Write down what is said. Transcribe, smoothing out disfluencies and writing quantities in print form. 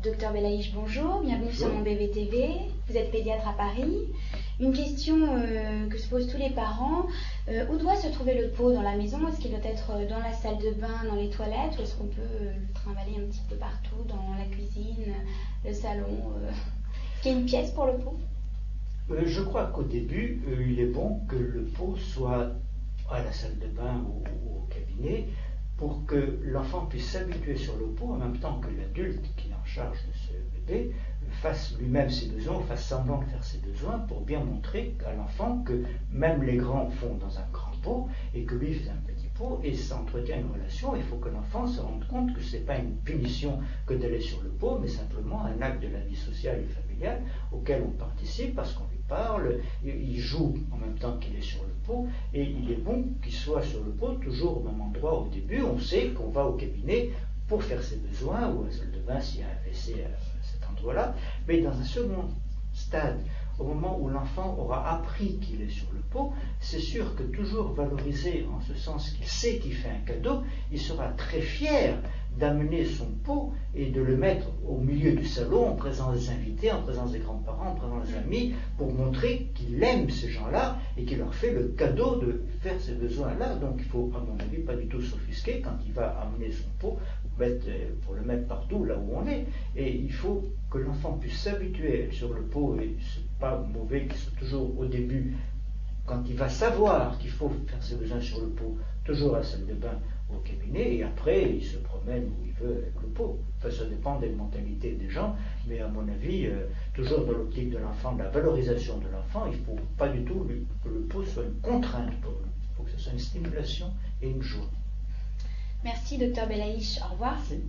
Docteur Belaïch, bonjour, bienvenue Bonjour. sur mon bébé TV. Vous êtes pédiatre à Paris. Une question que se posent tous les parents, où doit se trouver le pot dans la maison? Est-ce qu'il doit être dans la salle de bain, dans les toilettes, ou est-ce qu'on peut le trimballer un petit peu partout, dans la cuisine, le salon Est-ce qu'il y a une pièce pour le pot? Je crois qu'au début, il est bon que le pot soit à la salle de bain ou au cabinet pour que l'enfant puisse s'habituer sur le pot en même temps que l'adulte qui est en charge de ce bébé fasse lui-même ses besoins, fasse semblant de faire ses besoins pour bien montrer à l'enfant que même les grands font dans un grand pot et que lui fait un petit pot et ça entretient une relation. Il faut que l'enfant se rende compte que ce n'est pas une punition que d'aller sur le pot, mais simplement un acte de la vie sociale et familiale auquel on participe parce qu'on lui parle, il joue en même temps qu'il est sur le pot et il est bon qu'il soit sur le pot toujours au même endroit au début. On sait qu'on va au cabinet pour faire ses besoins ou à la salle de bain s'il y a un WC à cet endroit-là, mais dans un second stade, au moment où l'enfant aura appris qu'il est sur le pot, c'est sûr que toujours valoriser en ce sens qu'il sait qu'il fait un cadeau, il sera très fier d'amener son pot et de le mettre au milieu du salon en présence des invités, en présence des grands-parents, en présence des amis, pour montrer qu'il aime ces gens-là et qu'il leur fait le cadeau de faire ces besoins-là. Donc il faut, à mon avis, pas du tout s'offusquer quand il va amener son pot pour le mettre partout là où on est. Et il faut que l'enfant puisse s'habituer à être sur le pot, et c'est pas mauvais qu'il soit toujours au début, quand il va savoir qu'il faut faire ses besoins sur le pot, toujours à la salle de bain ou au cabinet, et après il se promène où il veut avec le pot. Enfin, ça dépend des mentalités des gens, mais à mon avis, toujours dans l'optique de l'enfant, de la valorisation de l'enfant, il ne faut pas du tout que le pot soit une contrainte pour lui. Il faut que ce soit une stimulation et une joie. Merci, docteur Belaïch. Au revoir. Merci.